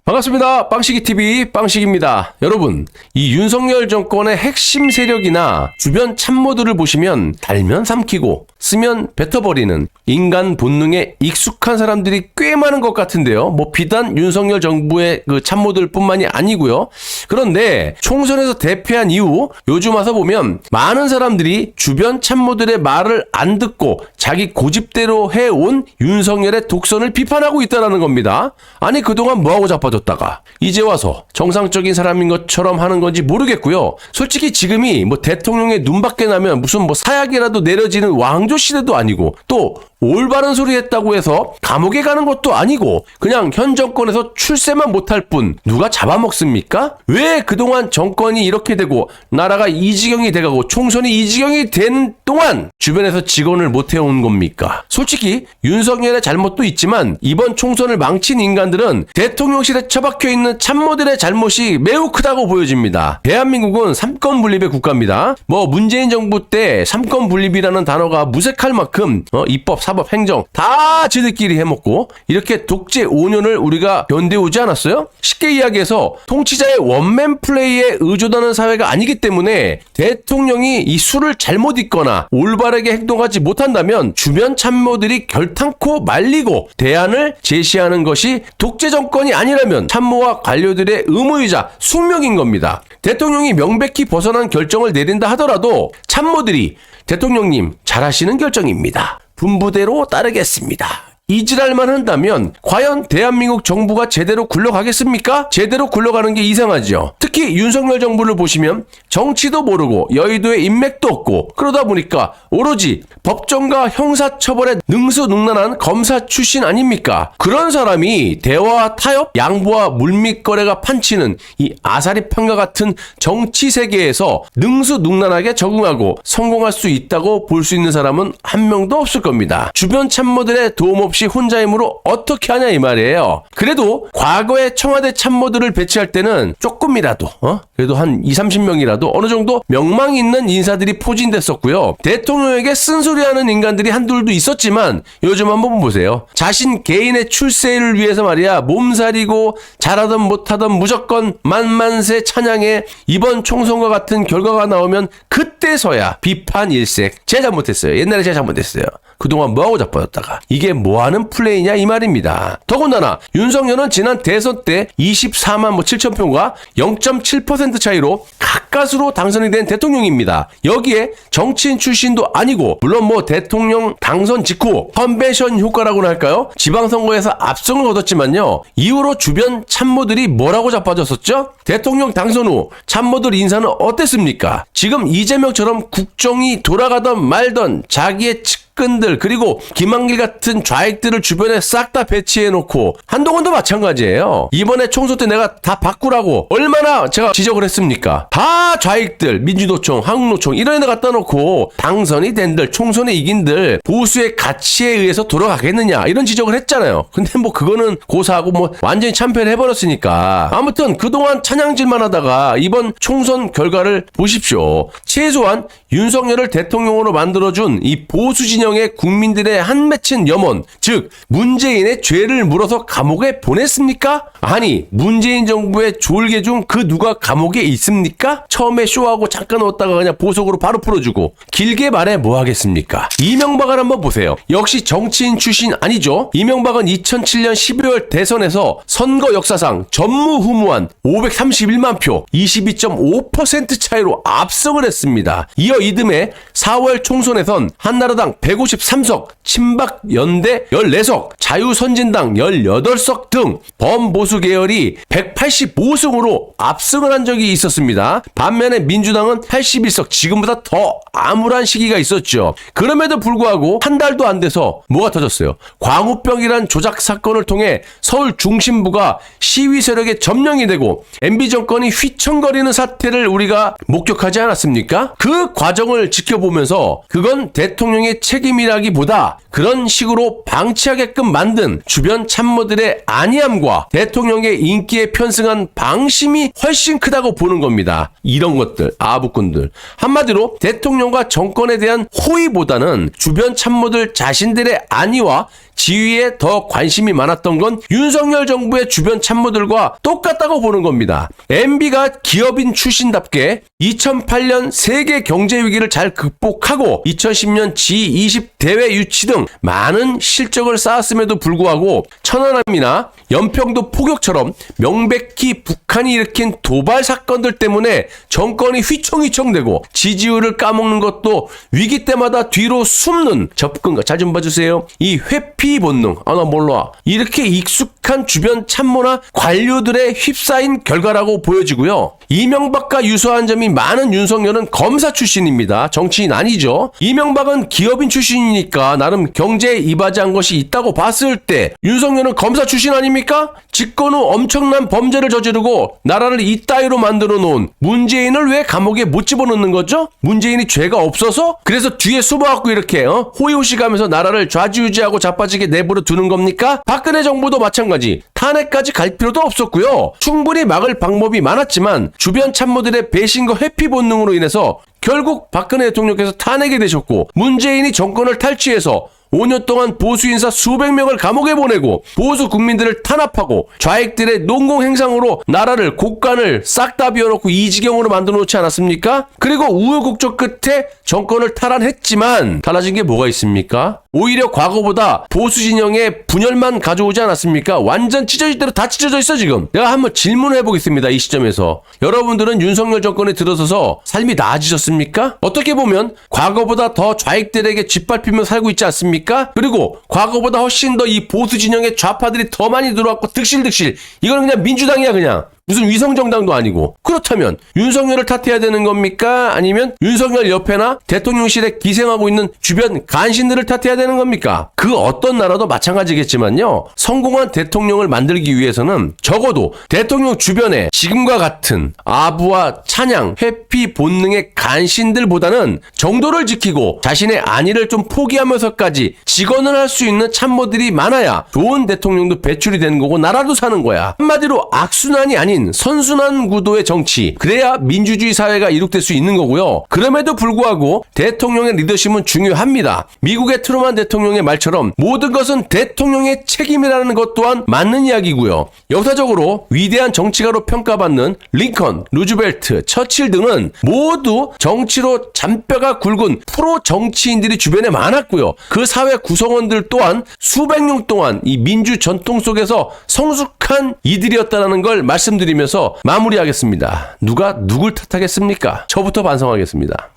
반갑습니다. 빵식이TV 빵식입니다. 여러분, 이 윤석열 정권의 핵심 세력이나 주변 참모들을 보시면 달면 삼키고 쓰면 뱉어버리는 인간 본능에 익숙한 사람들이 꽤 많은 것 같은데요. 뭐 비단 윤석열 정부의 그 참모들 뿐만이 아니고요. 그런데 총선에서 대패한 이후 요즘 와서 보면 많은 사람들이 주변 참모들의 말을 안 듣고 자기 고집대로 해온 윤석열의 독선을 비판하고 있다는 겁니다. 아니 그동안 뭐하고 자빠졌다가 이제 와서 정상적인 사람인 것처럼 하는 건지 모르겠고요. 솔직히 지금이 뭐 대통령의 눈밖에 나면 무슨 뭐 사약이라도 내려지는 왕조 시대도 아니고 또 올바른 소리 했다고 해서 감옥에 가는 것도 아니고 그냥 현 정권에서 출세만 못할 뿐 누가 잡아먹습니까? 왜 그동안 정권이 이렇게 되고 나라가 이 지경이 돼가고 총선이 이 지경이 된 동안 주변에서 직원을 못 해온 겁니까? 솔직히 윤석열의 잘못도 있지만 이번 총선을 망친 인간들은 대통령실에 처박혀 있는 참모들의 잘못이 매우 크다고 보여집니다. 대한민국은 삼권 분립의 국가입니다. 뭐 문재인 정부 때 삼권 분립이라는 단어가 무색할 만큼 입법, 사법, 행정 다 지들끼리 해먹고 이렇게 독재 5년을 우리가 견뎌오지 않았어요? 쉽게 이야기해서 통치자의 원맨 플레이에 의존하는 사회가 아니기 때문에 대통령이 이 수를 잘못 읽거나 올바르게 행동하지 못한다면 주변 참모들이 결탄코 말리고 대안을 제시하는 것이 독재 정권이 아니라면 참모와 관료들의 의무이자 숙명인 겁니다. 대통령이 명백히 벗어난 결정을 내린다 하더라도 참모들이 대통령님 잘하시는 결정입니다. 분부대로 따르겠습니다. 이지랄만 한다면 과연 대한민국 정부가 제대로 굴러가겠습니까? 제대로 굴러가는 게 이상하죠. 특히 윤석열 정부를 보시면 정치도 모르고 여의도에 인맥도 없고 그러다 보니까 오로지 법정과 형사처벌에 능수능란한 검사 출신 아닙니까? 그런 사람이 대화와 타협, 양보와 물밑거래가 판치는 이 아사리판과 같은 정치 세계에서 능수능란하게 적응하고 성공할 수 있다고 볼 수 있는 사람은 한 명도 없을 겁니다. 주변 참모들의 도움 없이 혼자 힘으로 어떻게 하냐 이 말이에요. 그래도 과거에 청와대 참모들을 배치할 때는 조금이라도 그래도 한 20-30명이라도 어느 정도 명망 있는 인사들이 포진됐었고요. 대통령에게 쓴소리하는 인간들이 한둘도 있었지만 요즘 한번 보세요. 자신 개인의 출세를 위해서 말이야 몸살이고 잘하든 못하든 무조건 만만세 찬양해 이번 총선과 같은 결과가 나오면 그때서야 비판 일색. 제가 잘못했어요. 옛날에 제가 잘못했어요. 그동안 뭐하고 자빠졌다가 이게 뭐하는 플레이냐 이 말입니다. 더군다나 윤석열은 지난 대선 때 24만 7천 표가 0.7% 차이로 가까스로 당선이 된 대통령입니다. 여기에 정치인 출신도 아니고 물론 뭐 대통령 당선 직후 컨벤션 효과라고나 할까요? 지방선거에서 압승을 거뒀지만요. 이후로 주변 참모들이 뭐라고 자빠졌었죠? 대통령 당선 후 참모들 인사는 어땠습니까? 지금 이재명처럼 국정이 돌아가던 말던 자기의 측근들 그리고 김한길 같은 좌익들을 주변에 싹 다 배치해놓고 한동훈도 마찬가지예요. 이번에 총선 때 내가 다 바꾸라고 얼마나 제가 지적을 했습니까? 다 좌익들 민주노총 한국노총 이런 데 갖다 놓고 당선이 된들 총선에 이긴들 보수의 가치에 의해서 돌아가겠느냐 이런 지적을 했잖아요. 근데 뭐 그거는 고사하고 뭐 완전히 참패를 해버렸으니까 아무튼 그동안 찬양질만 하다가 이번 총선 결과를 보십시오. 최소한 윤석열을 대통령으로 만들어준 이 보수 진영의 국민들의 한 맺힌 염원 즉 문재인의 죄를 물어서 감옥에 보냈습니까? 아니 문재인 정부의 졸개 중 그 누가 감옥에 있습니까? 처음에 쇼하고 잠깐 넣었다가 그냥 보석으로 바로 풀어주고 길게 말해 뭐 하겠습니까? 이명박을 한번 보세요. 역시 정치인 출신 아니죠. 이명박은 2007년 12월 대선에서 선거 역사상 전무후무한 531만 표 22.5% 차이로 압승을 했습니다. 이어 이듬해 4월 총선에선 한나라당 153석, 친박연대 14석, 자유선진당 18석 등 범보수 계열이 185석으로 압승을 한 적이 있었습니다. 반면에 민주당은 81석, 지금보다 더 암울한 시기가 있었죠. 그럼에도 불구하고 한 달도 안 돼서 뭐가 터졌어요? 광우병이란 조작 사건을 통해 서울 중심부가 시위 세력의 점령이 되고 MB 정권이 휘청거리는 사태를 우리가 목격하지 않았습니까? 그 과정 과정을 지켜보면서 그건 대통령의 책임이라기보다 그런 식으로 방치하게끔 만든 주변 참모들의 안이함과 대통령의 인기에 편승한 방심이 훨씬 크다고 보는 겁니다. 이런 것들, 아부꾼들. 한마디로 대통령과 정권에 대한 호의보다는 주변 참모들 자신들의 안위와 지위에 더 관심이 많았던 건 윤석열 정부의 주변 참모들과 똑같다고 보는 겁니다. MB가 기업인 출신답게 2008년 세계 경제 위기를 잘 극복하고 2010년 G20 대회 유치 등 많은 실적을 쌓았음에도 불구하고 천안함이나 연평도 포격처럼 명백히 북한이 일으킨 도발 사건들 때문에 정권이 휘청휘청되고 지지율을 까먹는 것도 위기 때마다 뒤로 숨는 접근과 잘 좀 봐주세요. 이 회피 본능, 나 몰라. 이렇게 익숙한 주변 참모나 관료들의 휩싸인 결과라고 보여지고요. 이명박과 유사한 점이 많은 윤석열은 검사 출신입니다. 정치인 아니죠. 이명박은 기업인 출신이니까 나름 경제에 이바지한 것이 있다고 봤을 때 윤석열은 검사 출신 아닙니까? 집권 후 엄청난 범죄를 저지르고 나라를 이따위로 만들어 놓은 문재인을 왜 감옥에 못 집어넣는 거죠? 문재인이 죄가 없어서? 그래서 뒤에 숨어갖고 이렇게 호의호식하면서 나라를 좌지우지하고 자빠지게 내버려 두는 겁니까? 박근혜 정부도 마찬가지. 탄핵까지 갈 필요도 없었고요. 충분히 막을 방법이 많았지만 주변 참모들의 배신과 회피 본능으로 인해서 결국 박근혜 대통령께서 탄핵이 되셨고 문재인이 정권을 탈취해서 5년 동안 보수 인사 수백 명을 감옥에 보내고 보수 국민들을 탄압하고 좌익들의 농공 행상으로 나라를 곳간을 싹 다 비워놓고 이 지경으로 만들어 놓지 않았습니까? 그리고 우여곡절 끝에 정권을 탈환했지만 달라진 게 뭐가 있습니까? 오히려 과거보다 보수 진영의 분열만 가져오지 않았습니까? 완전 찢어질 대로 다 찢어져 있어 지금. 내가 한번 질문을 해보겠습니다. 이 시점에서 여러분들은 윤석열 정권에 들어서서 삶이 나아지셨습니까? 어떻게 보면 과거보다 더 좌익들에게 짓밟히며 살고 있지 않습니까? 그리고 과거보다 훨씬 더 이 보수 진영의 좌파들이 더 많이 들어왔고 득실득실. 이거는 그냥 민주당이야 그냥. 무슨 위성정당도 아니고. 그렇다면 윤석열을 탓해야 되는 겁니까? 아니면 윤석열 옆에나 대통령실에 기생하고 있는 주변 간신들을 탓해야 되는 겁니까? 그 어떤 나라도 마찬가지겠지만요. 성공한 대통령을 만들기 위해서는 적어도 대통령 주변에 지금과 같은 아부와 찬양, 회피 본능의 간신들보다는 정도를 지키고 자신의 안위를 좀 포기하면서까지 직언을 할 수 있는 참모들이 많아야 좋은 대통령도 배출이 되는 거고 나라도 사는 거야. 한마디로 악순환이 아닌 선순환 구도의 정치. 그래야 민주주의 사회가 이룩될 수 있는 거고요. 그럼에도 불구하고 대통령의 리더십은 중요합니다. 미국의 트루만 대통령의 말처럼 모든 것은 대통령의 책임이라는 것 또한 맞는 이야기고요. 역사적으로 위대한 정치가로 평가받는 링컨, 루즈벨트, 처칠 등은 모두 정치로 잔뼈가 굵은 프로 정치인들이 주변에 많았고요. 그 사회 구성원들 또한 수백 년 동안 이 민주 전통 속에서 성숙한 이들이었다는 걸 말씀드리면서 마무리하겠습니다. 누가 누굴 탓하겠습니까? 저부터 반성하겠습니다.